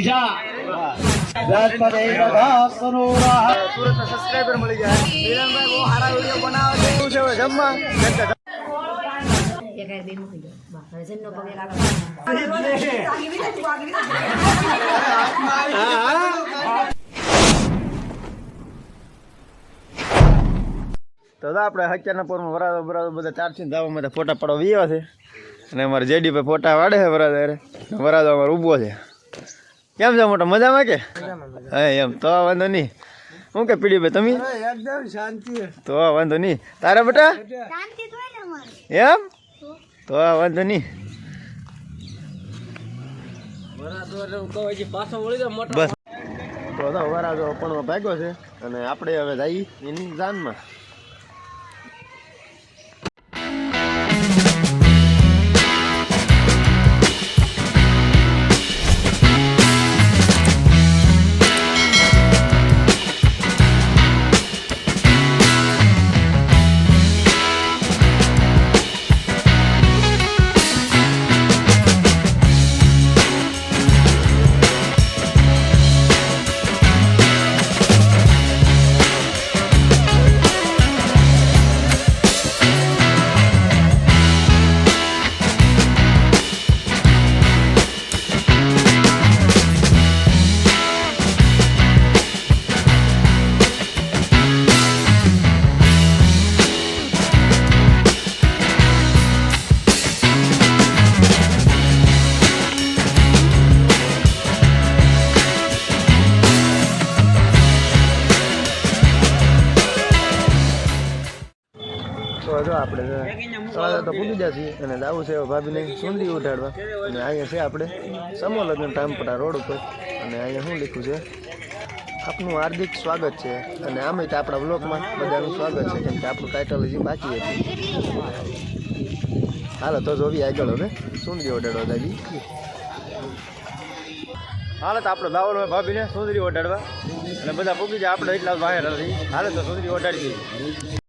દિશા ગણપતિ બધા સરોરા સુરત ના સબસ્ક્રાઇબર મળી જાય વિરનભાઈ બહુ સારા વિડિયો બનાવે છે શું છે હવે જમવા તો આપણે હત્યાના પોરમાં વરાદો બધા ચારથી ધાવામાં ફોટા પડવા વિયા છે અને અમારે જેડી પર ફોટા વાડે છે વરાદો અમારે ઊભો છે કેમ છે મોટા મજામાં કે હા એમ તો વાંધો નહીં શું કે પીડી ભાઈ તમે એકદમ શાંતિ તો વાંધો નહીં તારા બેટા એમ તો વાંધો નહીં બસ તો વરાદો પણ ભાગ્યો છે અને આપણે હવે જઈએ એની જાનમાં જો આપણે તો પૂરી જશે અને દાવું છે ભાભીને સુંદી ઉઠાડવા અને અહીંયા છે આપણે સમૂહ લગ્ન ટાઈમપટા રોડ ઉપર અને અહીંયા શું લખ્યું છે આપનું હાર્દિક સ્વાગત છે અને આમે તો આપણા બ્લોગમાં બધાનું સ્વાગત છે કેમ કે આપણું ટાઇટલ હજી બાકી હતું હાલો તો જોવી આગળ હવે સુંદરી ઓઢાડવા દાદી હાલો તો આપણે દાવર ભાભીને સુંદરી ઓઢાડવા અને બધા પૂકી જાય આપણે એટલા બહાર નથી હાલો તો સુંદરી ઓઢાડી દઈએ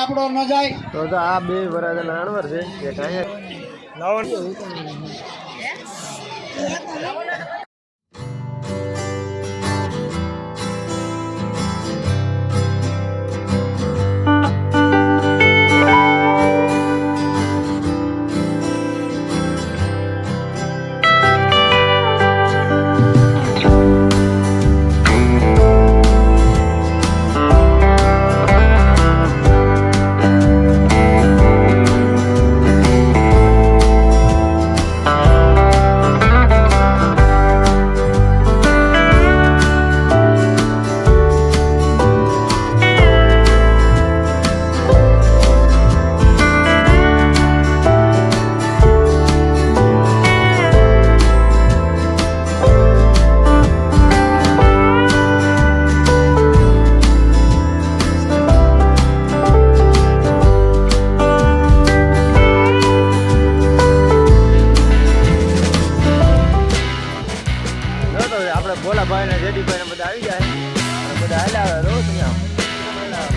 આપણો ન જાય તો આ બે વરાજાના અણવર છે એક અહીંયા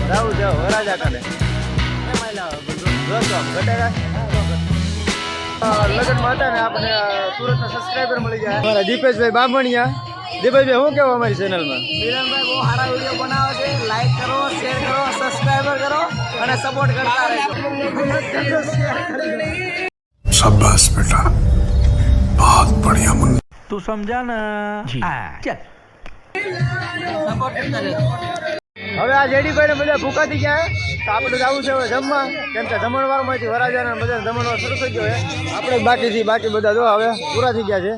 જાવું જાવ વરાજા કાઢે લગ્નમાં હતા ને આપણે સુરતના સબસ્ક્રાઈબર મળી જાય અમારા દીપેશભાઈ બામણિયા. દીપેશભાઈ શું કહેવું અમારી ચેનલમાં? મિલનભાઈ બહુ સારા વિડીયો બનાવે છે. લાઈક કરો, શેર કરો, સબસ્ક્રાઈબર કરો અને સપોર્ટ કરતા રહેજો. शाबाश बेटा बहुत बढ़िया मुन्ना તું સમજા ને ચાલ સપોર્ટ કરતા રહેજો. હવે આ જેડીભાઈ ને બધા ભૂખા થઈ ગયા તો આપણે જવું છે હવે જમવા, કેમ કે જમણવારમાંથી વરાજાના બધા જમણવાર શરૂ થઈ ગયો છે. આપણે બાકી બધા જો હવે પૂરા થઈ ગયા છે.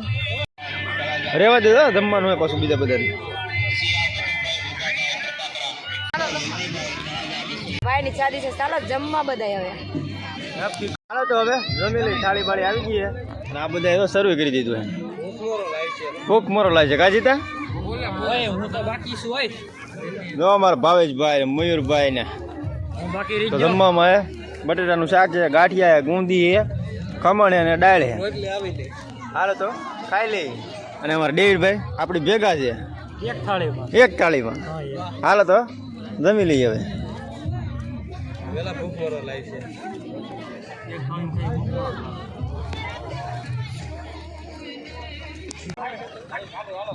રહેવા દેજો જમવાનું હોય પાછું બીજા બધાને. ભાઈની શાદી છે, ચાલો જમવા બધા હવે. ચાલો તો હવે જમી લઈ. થાળી બાળી આવી ગઈ છે અને આ બધા શરૂ કરી દીધું છે. ભૂખ મોરો લાગે છે કાજીતા. હું તો બાકી છું હોય જો અમારા ભાવેશભાઈ મયુરભાઈ ને તો જમવામાં હે બટેટાનું શાક છે, ગાંઠિયા છે, ગુંદી છે, ખમણ અને દાળ છે. હાલો તો ખાઈ લઈ. અને અમારા ડેવિડભાઈ આપણી ભેગા છે એક થાળીમાં. હાલો તો જમી લઈએ હવે.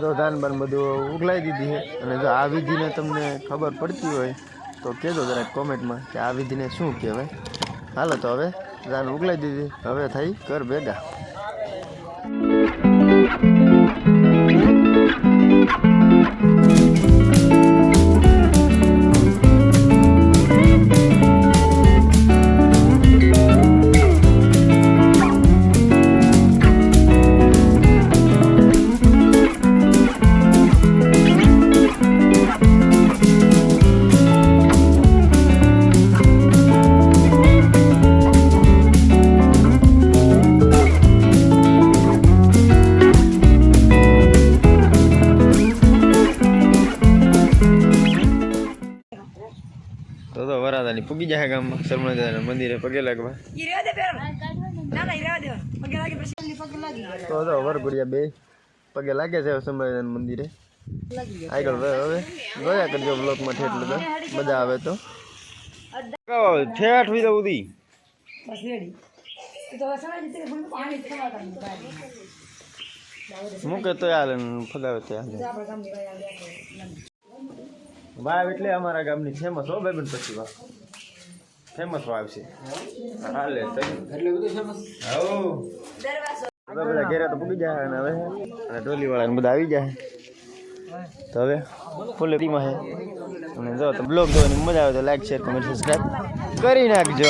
જો ધાન બાન બધું ઉગલાઈ દીધી છે. અને જો આ વિધિને તમને ખબર પડતી હોય તો કહેજો જરાક કોમેન્ટમાં કે આ વિધિને શું કહેવાય. હાલો તો હવે ધાન ઉગલાઈ દીધી, હવે થઈ કર ભેગા. તો વરાદાની પૂગી જાય ગામમાં શર્મા દાદાના મંદિરે પગે લાગવા. તો વરઘોડિયા બે પગે લાગે છે શર્મા દાદાના મંદિરે. આગળ હવે ગયા કરજો બ્લોકમાં ઠેઠ બધા મજા આવે તો ઠેઠ વિધા ઉધી મૂકે તો હાલે ફગાવે તો હાલે. વાવ એટલે અમારા ગામની ફેમસ હો ભાઈ. પછી વાવ ફેમસ વાવ છે. હાલે એટલે બધું ફેમસ. બધા ઘેરા તો પૂગી જાય અને હવે અને ટોલી વાળા બધા આવી જાય તો હવે ફૂલે ટીમાં છે. અને જો તો બ્લોગ જોવાની મજા આવે તો લાઈક શેર કમેન્ટ સબસ્ક્રાઈબ કરી નાખજો.